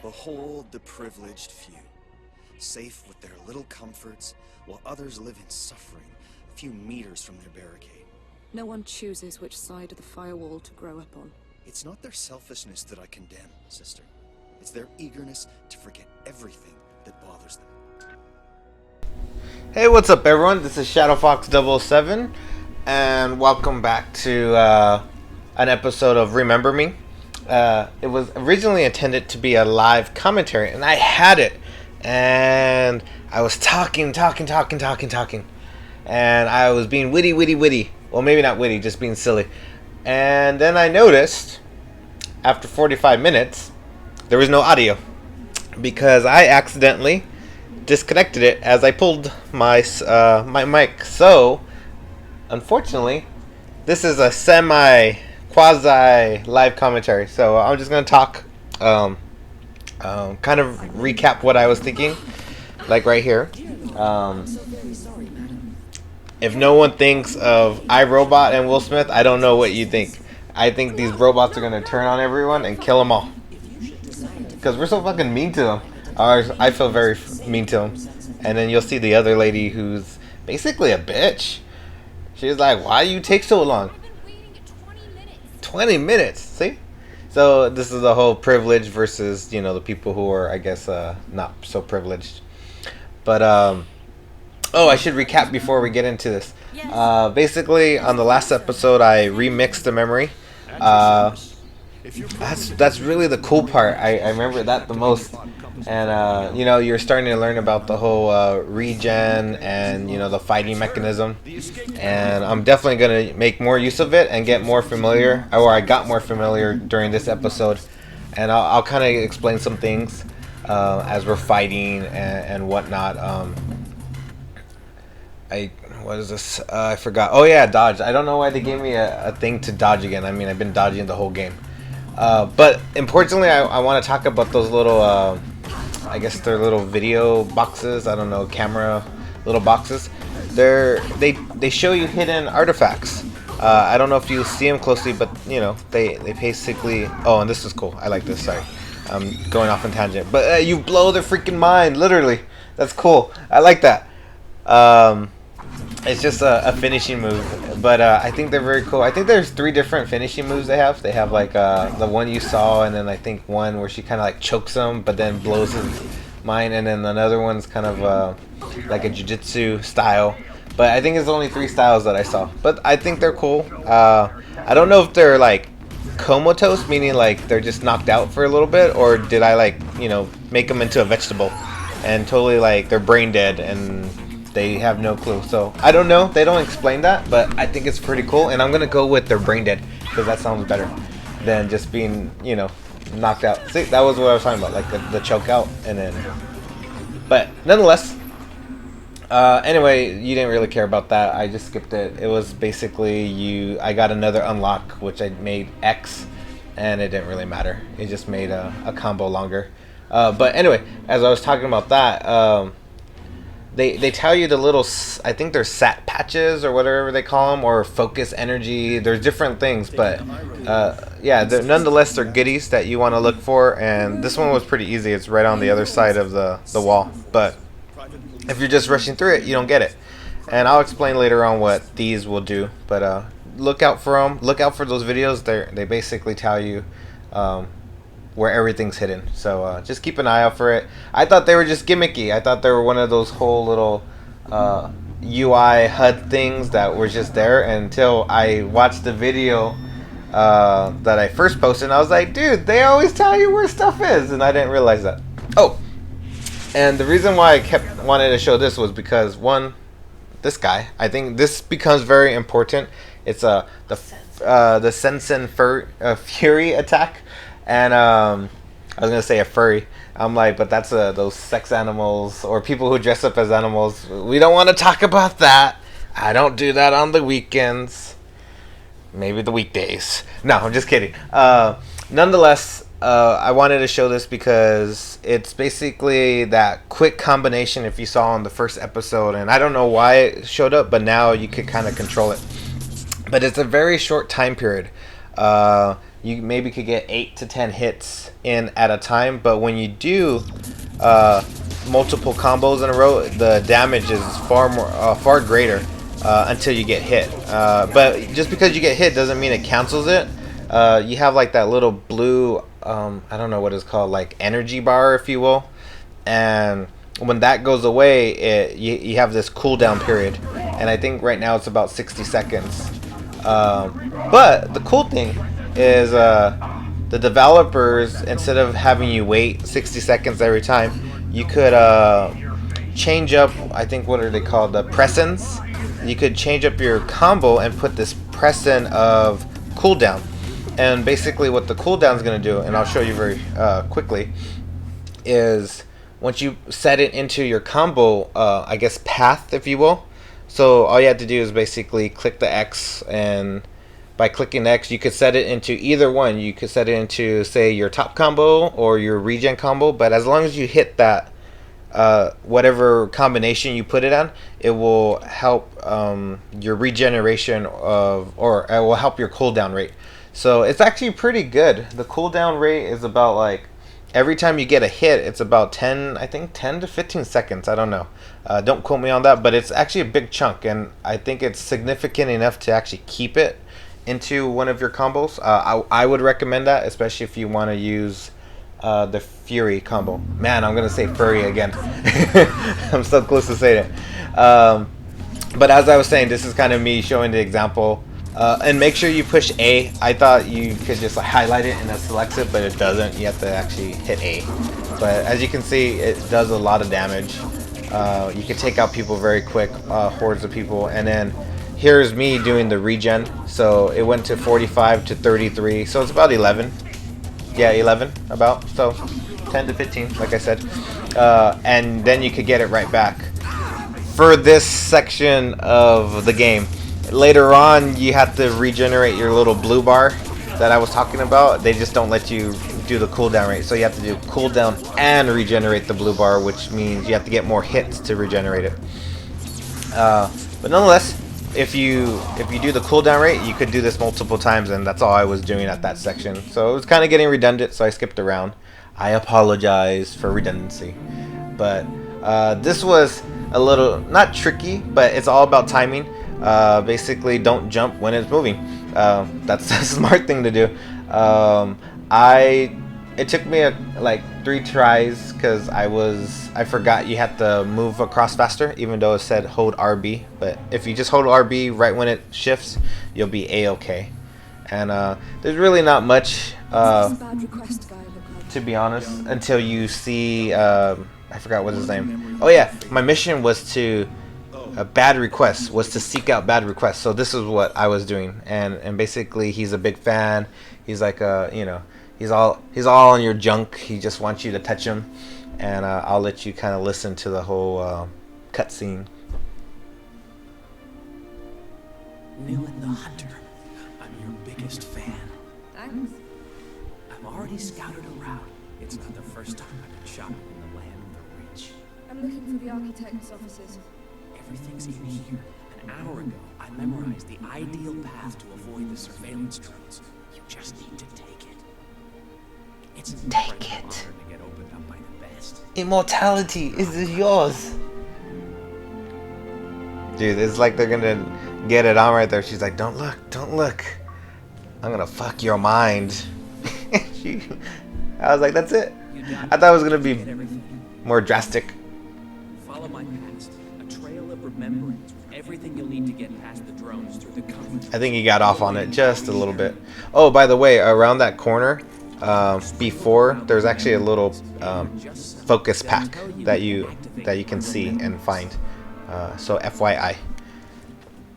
Behold the privileged few, safe with their little comforts, while others live in suffering a few meters from their barricade. No one chooses which side of the firewall to grow up on. It's not their selfishness that I condemn, sister. It's their eagerness to forget everything that bothers them. Hey, what's up everyone? This is ShadowFox007 and welcome back to an episode of Remember Me. It was originally intended to be a live commentary and I had it and I was talking and I was being witty. Well, maybe not witty, just being silly. And then I noticed after 45 minutes there was no audio because I accidentally disconnected it as I pulled my my mic. So unfortunately this is a quasi live commentary, so I'm just gonna talk kind of recap what I was thinking, like right here. If no one thinks of iRobot and Will Smith, I don't know what you think. I think these robots are gonna turn on everyone and kill them all because we're so fucking mean to them. I feel very mean to him. And then you'll see the other lady who's basically a bitch. She's like, why you take so long? 20 minutes, see? So this is the whole privilege versus, you know, the people who are, I guess, not so privileged. But, oh, I should recap before we get into this. Basically, on the last episode, I remixed the memory. That's really the cool part. I remember that the most. And you know, you're starting to learn about the whole regen and, you know, the fighting mechanism, and I'm definitely gonna make more use of it and get more familiar, or I got more familiar during this episode, and I'll kind of explain some things as we're fighting and whatnot. What is this? I forgot. Oh yeah, dodge. I don't know why they gave me a thing to dodge again. I mean, I've been dodging the whole game. But importantly, I want to talk about those little, I guess they're little video boxes. I don't know, camera little boxes. They show you hidden artifacts. I don't know if you see them closely, but you know, they basically. Oh, and this is cool. I like this. Sorry, I'm going off on tangent. But you blow their freaking mind, literally. That's cool. I like that. It's just a finishing move, but I think they're very cool. I think there's 3 different finishing moves they have. They have like the one you saw, and then I think one where she kind of like chokes him, but then blows his mind, and then another one's kind of like a jiu-jitsu style. But I think it's only 3 styles that I saw. But I think they're cool. I don't know if they're like comatose, meaning like they're just knocked out for a little bit, or did I like, you know, make them into a vegetable and totally like they're brain dead and they have no clue. So I don't know, they don't explain that, but I think it's pretty cool, and I'm gonna go with their brain dead because that sounds better than just being, you know, knocked out. See, that was what I was talking about, like the choke out, and then, but nonetheless, anyway, you didn't really care about that. I just skipped it. It was basically I got another unlock, which I made X, and it didn't really matter. It just made a combo longer. But anyway, as I was talking about that, They tell you the little, I think they're sat patches or whatever they call them, or focus energy. There's different things, but yeah, nonetheless they're goodies that you want to look for. And this one was pretty easy. It's right on the other side of the wall. But if you're just rushing through it, you don't get it. And I'll explain later on what these will do. But look out for them. Look out for those videos. They basically tell you where everything's hidden, so just keep an eye out for it. I thought they were just gimmicky. I thought they were one of those whole little UI HUD things that were just there until I watched the video that I first posted, and I was like, dude, they always tell you where stuff is, and I didn't realize that. Oh, and the reason why I kept wanting to show this was because, one, this guy, I think this becomes very important. It's the Sensen Fury attack. And I was gonna say a furry. I'm like, but that's those sex animals or people who dress up as animals. We don't want to talk about that. I don't do that on the weekends. Maybe the weekdays. No, I'm just kidding. Nonetheless, I wanted to show this because it's basically that quick combination if you saw on the first episode, and I don't know why it showed up, but now you could kind of control it. But it's a very short time period. You maybe could get 8 to 10 hits in at a time, but when you do multiple combos in a row, the damage is far greater until you get hit. But just because you get hit doesn't mean it cancels it. You have like that little blue, I don't know what it's called, like energy bar, if you will, and when that goes away, you have this cooldown period, and I think right now it's about 60 seconds. But the cool thing is the developers, instead of having you wait 60 seconds every time, you could change up, I think, what are they called, the pressins. You could change up your combo and put this pressin of cooldown. And basically what the cooldown is going to do, and I'll show you very quickly, is once you set it into your combo, I guess, path, if you will. So all you have to do is basically click the X, and by clicking X, you could set it into either one. You could set it into, say, your top combo or your regen combo, but as long as you hit that, whatever combination you put it on, it will help your regeneration or it will help your cooldown rate. So it's actually pretty good. The cooldown rate is about, like, every time you get a hit, it's about 10 to 15 seconds. I don't know. Don't quote me on that, but it's actually a big chunk, and I think it's significant enough to actually keep it into one of your combos. I would recommend that, especially if you want to use the Fury combo. Man, I'm going to say Furry again. I'm so close to saying it. But as I was saying, this is kind of me showing the example. And make sure you push A. I thought you could just like highlight it and it selects it, but it doesn't. You have to actually hit A. But as you can see, it does a lot of damage. You can take out people very quick, hordes of people. And then here's me doing the regen. So it went to 45 to 33. So it's about 11. Yeah, 11 about. So 10 to 15, like I said. And then you could get it right back. For this section of the game, later on, you have to regenerate your little blue bar that I was talking about. They just don't let you do the cooldown rate. So you have to do cooldown and regenerate the blue bar, which means you have to get more hits to regenerate it. But nonetheless, if you do the cooldown rate, you could do this multiple times, and that's all I was doing at that section. So it was kind of getting redundant, so I skipped around. I apologize for redundancy. But this was a little, not tricky, but it's all about timing. Basically, don't jump when it's moving. That's a smart thing to do. It took me like 3 tries because I forgot you had to move across faster, even though it said hold RB. But if you just hold RB right when it shifts, you'll be A-okay. And there's really not much, to be honest, until you see, I forgot what's his name. Oh yeah, my mission was to bad requests, was to seek out bad requests. So this is what I was doing, and basically he's a big fan. He's like you know, he's all on your junk. He just wants you to touch him, and I'll let you kind of listen to the whole cutscene. Nilin the Hunter, I'm your biggest fan. Thanks. I've already scouted a route. It's not the first time I've been shopping in the land of the rich. I'm looking for the architect's offices. Everything's in here. An hour ago, I memorized the ideal path to avoid the surveillance drones. You just need to take it. It's an incredible honor to get opened up by the best. Immortality is yours. Dude, it's like they're gonna get it on right there. She's like, don't look. I'm gonna fuck your mind. I was like, that's it. I thought it was gonna be more drastic. Follow my past. A trail of remembrance with everything you'll need to get past the drones through the comfort. I think he got off on it just a little bit. Oh, by the way, around that corner, before, there's actually a little focus pack that you can see and find. So FYI.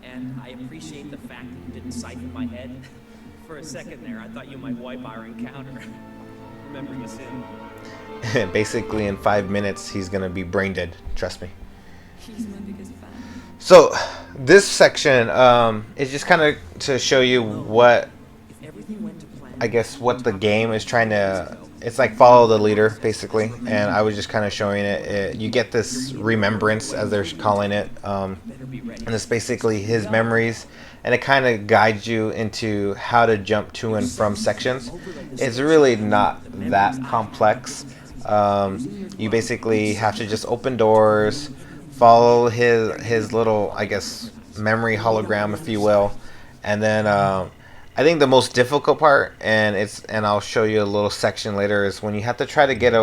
And I appreciate the fact that you didn't siphon my head. For a second there, I thought you might wipe our encounter. Remember this in. Basically, in 5 minutes, he's gonna be brain dead. Trust me. He's my biggest fan. So this section is just kind of to show you what I guess what the game is trying to, it's like follow the leader basically, and I was just kind of showing it. You get this remembrance, as they're calling it, and it's basically his memories, and it kind of guides you into how to jump to and from sections. It's really not that complex. You basically have to just open doors, follow his little, I guess, memory hologram, if you will, and then I think the most difficult part, and I'll show you a little section later, is when you have to try to get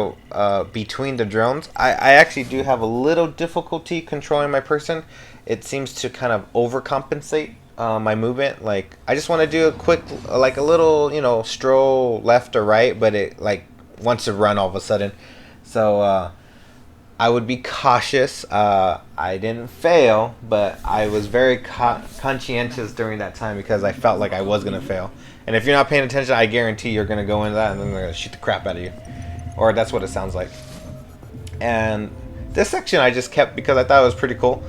between the drones. I actually do have a little difficulty controlling my person. It seems to kind of overcompensate my movement. Like, I just want to do a quick, like a little, stroll left or right, but it like wants to run all of a sudden. So I would be cautious. I didn't fail, but I was very conscientious during that time because I felt like I was going to fail. And if you're not paying attention, I guarantee you're going to go into that and then they're going to shoot the crap out of you. Or that's what it sounds like. And this section I just kept because I thought it was pretty cool.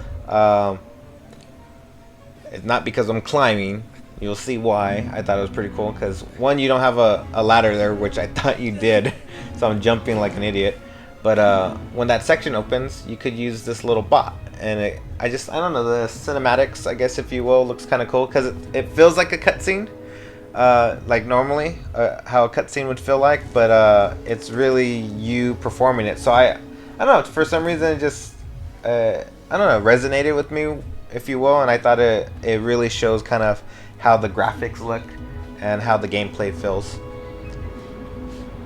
It's not because I'm climbing. You'll see why I thought it was pretty cool. Because, one, you don't have a ladder there, which I thought you did. So I'm jumping like an idiot. But when that section opens, you could use this little bot, and I don't know, the cinematics, I guess, if you will, looks kind of cool because it feels like a cutscene, like normally how a cutscene would feel like, but it's really you performing it. So I don't know, for some reason it just I don't know, resonated with me, if you will, and I thought it really shows kind of how the graphics look and how the gameplay feels.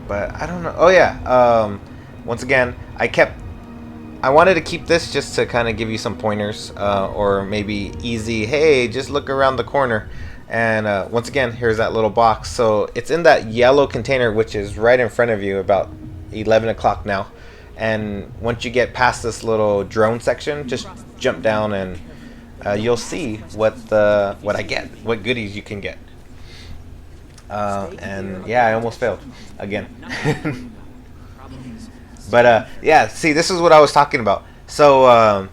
But I don't know. Oh yeah. Once again, I wanted to keep this just to kind of give you some pointers, or maybe easy, hey, just look around the corner. And once again, here's that little box. So it's in that yellow container, which is right in front of you, about 11 o'clock now. And once you get past this little drone section, just jump down and you'll see what I get, what goodies you can get. And yeah, I almost failed again. But yeah, see, this is what I was talking about. So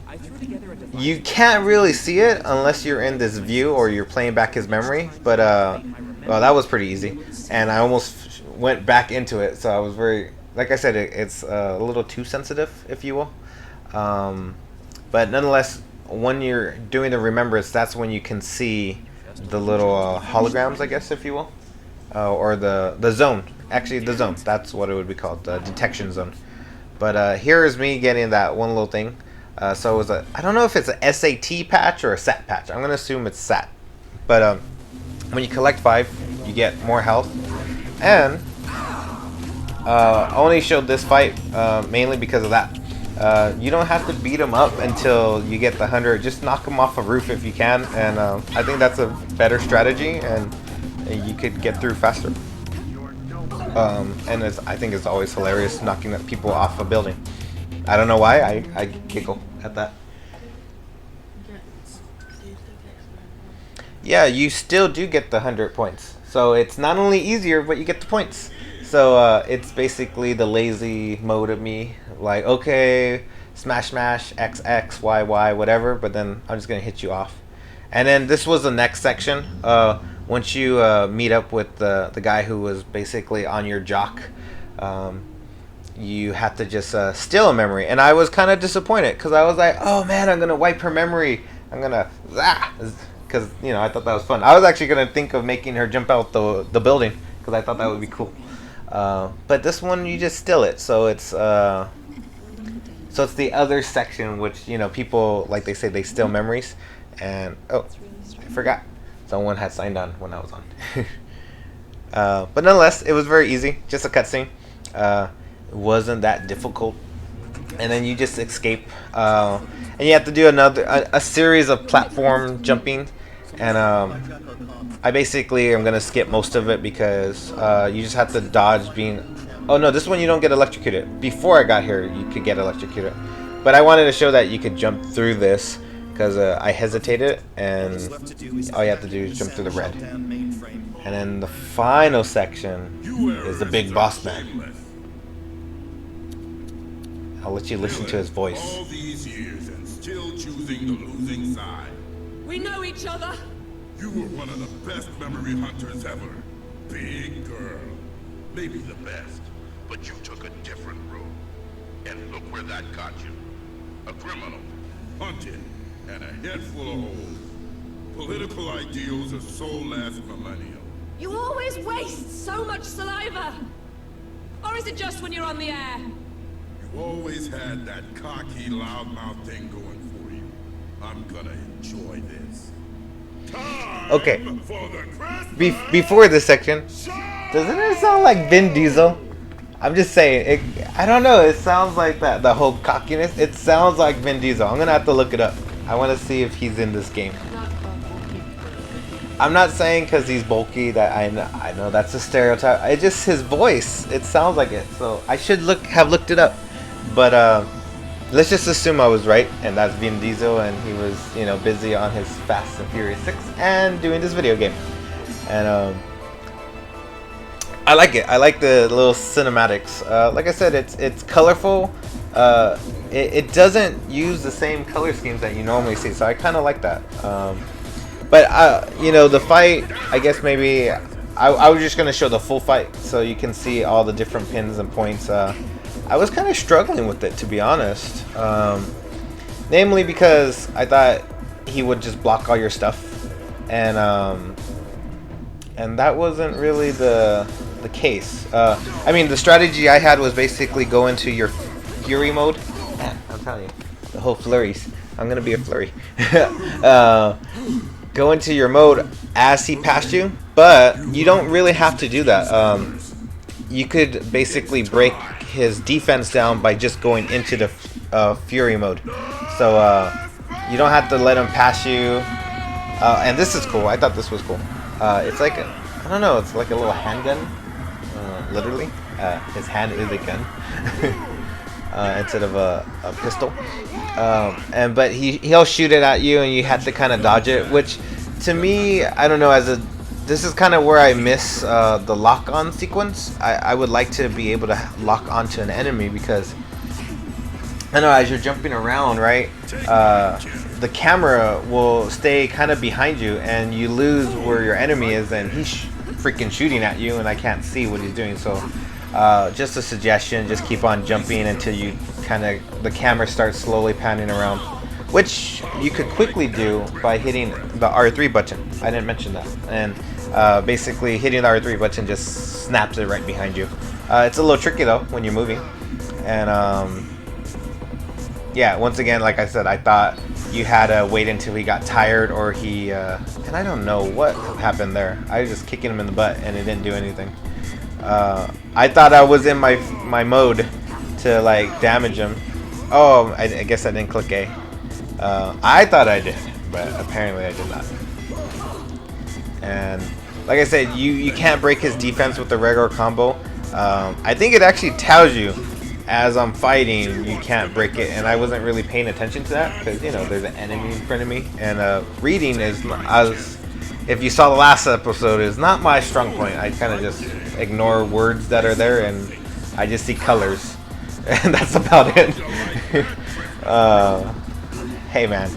you can't really see it unless you're in this view or you're playing back his memory. But well, that was pretty easy, and I almost went back into it. So I was very, like I said, it's a little too sensitive, if you will. But nonetheless, when you're doing the remembrance, that's when you can see the little holograms, I guess, if you will, or the zone. Actually, the zone. That's what it would be called, the detection zone. But here is me getting that one little thing. So it was I don't know if it's a SAT patch or a SAT patch. I'm going to assume it's SAT. But when you collect 5, you get more health. And I only showed this fight mainly because of that. You don't have to beat them up until you get the 100. Just knock them off a roof if you can. And I think that's a better strategy. And you could get through faster. And I think it's always hilarious knocking people off a building. I don't know why, I giggle at that. Yeah, you still do get the 100 points. So it's not only easier, but you get the points. So it's basically the lazy mode of me. Like, okay, smash, X, X, Y, Y, whatever. But then I'm just going to hit you off. And then this was the next section. Once you meet up with the guy who was basically on your jock, you have to just steal a memory. And I was kind of disappointed because I was like, oh man, I'm going to wipe her memory. I'm going to, because, I thought that was fun. I was actually going to think of making her jump out the building because I thought that would be cool. But this one, you just steal it. So it's the other section, which, people, like they say, they steal memories. And, oh, I forgot. Someone had signed on when I was on. But nonetheless, it was very easy. Just a cutscene. It wasn't that difficult. And then you just escape. And you have to do a series of platform jumping. And I basically am going to skip most of it because you just have to dodge being... Oh no, this one you don't get electrocuted. Before I got here, you could get electrocuted. But I wanted to show that you could jump through this. Because I hesitated, and all you have to do is jump through the red. And then the final section is the big boss man. I'll let you listen to his voice. All these years and still choosing the losing side. We know each other. You were one of the best memory hunters ever. big girl. Maybe the best. But you took a different road. And look where that got you. A criminal, hunted, and a head full of holes. Political ideals are so last millennium. You always waste so much saliva! Or is it just when you're on the air? You always had that cocky, loudmouth thing going for you. I'm gonna enjoy this. Time Okay. for the Christmas Before this section, doesn't it sound like Vin Diesel? I'm just saying. I don't know. It sounds like that. The whole cockiness. It sounds like Vin Diesel. I'm gonna have to look it up. I want to see if he's in this game. I'm not saying because he's bulky that I know that's a stereotype. It's just his voice. It sounds like it. So I should have looked it up. But let's just assume I was right, and that's Vin Diesel, and he was busy on his Fast and Furious 6 and doing this video game. And I like it. I like the little cinematics. Like I said, it's colorful. It doesn't use the same color schemes that you normally see, so I kind of like that. But the fight, I guess maybe I was just gonna show the full fight so you can see all the different pins and points. I was kind of struggling with it, to be honest. Namely because I thought he would just block all your stuff, and that wasn't really the case. I mean, the strategy I had was basically go into your fury mode. Man, I'm telling you, the whole flurries. I'm gonna be a flurry. Go into your mode as he passed you, but you don't really have to do that. You could basically break his defense down by just going into the fury mode. So you don't have to let him pass you. And this is cool. I thought this was cool. It's like I don't know. It's like a little handgun. Literally, his hand is a gun instead of a pistol. But he'll shoot it at you, and you have to kind of dodge it. Which, to me, I don't know. This is kind of where I miss the lock-on sequence. I would like to be able to lock onto an enemy, because I know as you're jumping around, right, the camera will stay kind of behind you, and you lose where your enemy is, and he's freaking shooting at you, and I can't see what he's doing. So just a suggestion: just keep on jumping until you the camera starts slowly panning around, which you could quickly do by hitting the R3 button. I didn't mention that. And basically hitting the R3 button just snaps it right behind you. It's a little tricky though when you're moving. And yeah, once again, like I said, I thought you had to wait until he got tired, or he and I don't know what happened there. I was just kicking him in the butt and it didn't do anything. I thought I was in my mode to like damage him. Oh, I guess I didn't click A. I thought I did, but apparently I did not. And like I said, you can't break his defense with the regular combo. I think it actually tells you as I'm fighting you can't break it, and I wasn't really paying attention to that because there's an enemy in front of me, and reading is, as if you saw the last episode, is not my strong point. I kind of just ignore words that are there, and I just see colors, and that's about it. Hey man,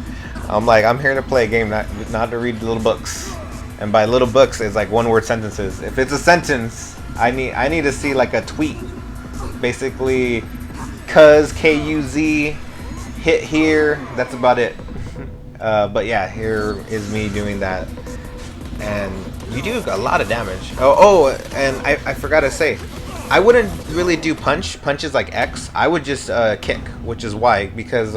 I'm here to play a game, not to read little books. And by little books, it's like one-word sentences. If it's a sentence, I need to see like a tweet, basically, cuz KUZ hit here. That's about it. But yeah, here is me doing that, and you do a lot of damage. Oh, and I forgot to say, I wouldn't really do punch. Punch is like X. I would just kick, which is Y, because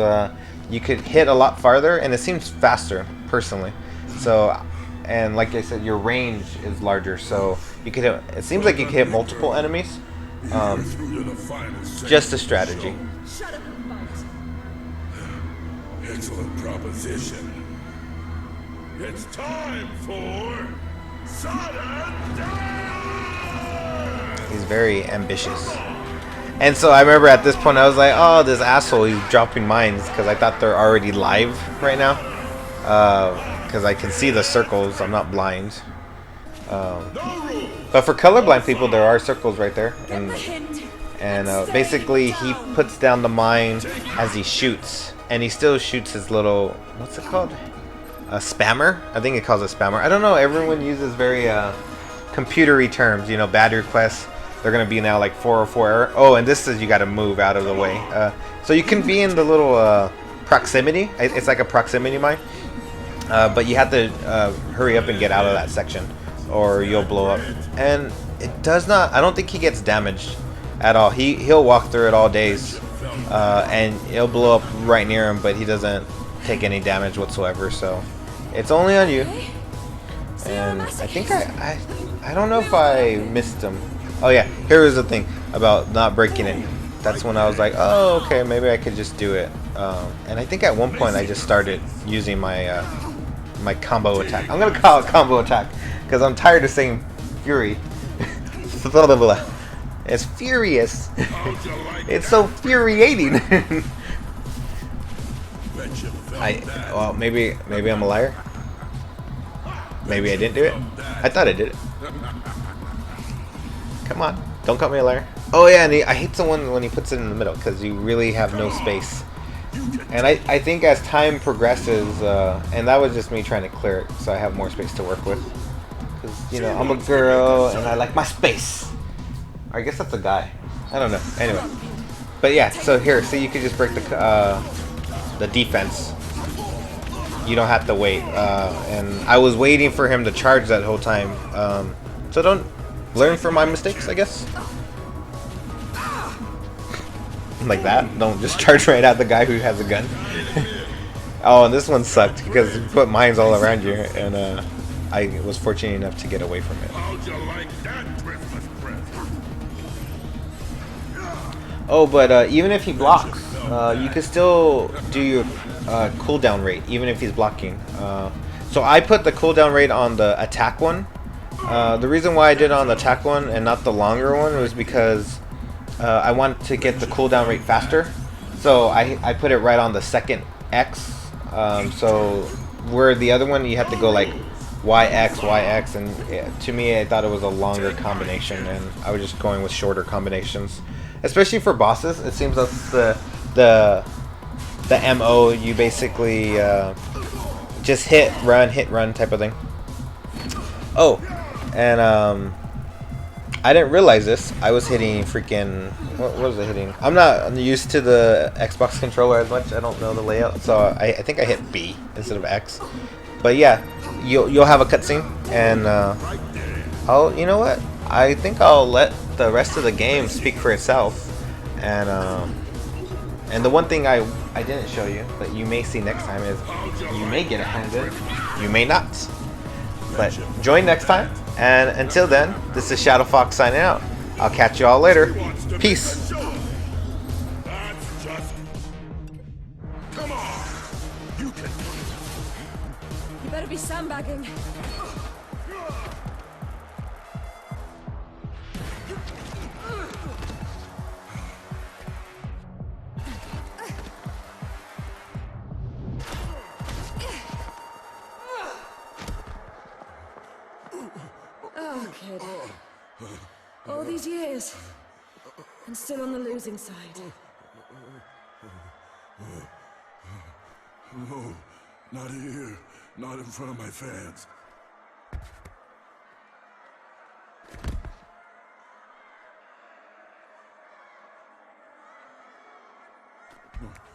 you could hit a lot farther, and it seems faster, personally. So, and like I said, your range is larger, so you could hit, it seems like you can hit multiple enemies. Just a strategy. Shut up and fight. Excellent proposition. It's time for sudden death! He's very ambitious. And so I remember at this point I was like, oh, this asshole, he's dropping mines, because I thought they're already live right now. Because I can see the circles, I'm not blind. But for colorblind people, there are circles right there. And basically he puts down the mine as he shoots. And he still shoots his little, what's it called? A spammer? I think it calls it spammer. I don't know, everyone uses very computery terms, you know, bad requests. They're gonna be now like 404 error. Oh, and this is you got to move out of the way. So you can be in the little proximity. It's like a proximity mine, but you have to hurry up and get out of that section, or you'll blow up. And it does not. I don't think he gets damaged at all. He'll walk through it all days, and it'll blow up right near him, but he doesn't take any damage whatsoever. So it's only on you. And I think I don't know if I missed him. Oh yeah, here was the thing about not breaking it. That's when I was like, oh okay, maybe I could just do it. And I think at one point I just started using my my combo attack. I'm gonna call it combo attack because I'm tired of saying fury. It's furious. It's so infuriating. Well, maybe I'm a liar. Maybe I didn't do it. I thought I did it. Come on, don't call me a liar. Oh yeah, and I hate someone when he puts it in the middle because you really have no space. And I think as time progresses, and that was just me trying to clear it so I have more space to work with. Because, you know, I'm a girl and I like my space. Or I guess that's a guy. I don't know. Anyway. But yeah, so here, so you could just break the defense. You don't have to wait. And I was waiting for him to charge that whole time. So don't learn from my mistakes, I guess. Like that. Don't just charge right at the guy who has a gun. Oh, and this one sucked because you put mines all around you, and I was fortunate enough to get away from it. Oh, but even if he blocks, you can still do your cooldown rate, even if he's blocking. So I put the cooldown rate on the attack one. The reason why I did it on the attack one and not the longer one was because I wanted to get the cooldown rate faster. So I put it right on the second X. So where the other one you have to go like YX, and to me I thought it was a longer combination, and I was just going with shorter combinations. Especially for bosses, it seems that's the MO. You basically just hit run type of thing. Oh, and I didn't realize this. I was hitting freaking, what was I hitting? I'm not used to the Xbox controller as much. I don't know the layout, so I think I hit B instead of X. But yeah, you'll have a cutscene, and you know what? I think I'll let the rest of the game speak for itself. And the one thing I didn't show you, but you may see next time, is you may get a handgun, you may not. But join next time, and until then, this is Shadow Fox signing out. I'll catch you all later. Peace. You better be sandbagging. Oh, kid. All these years, and still on the losing side. No, not here. Not in front of my fans.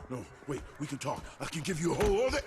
No, wait, we can talk. I can give you a whole order.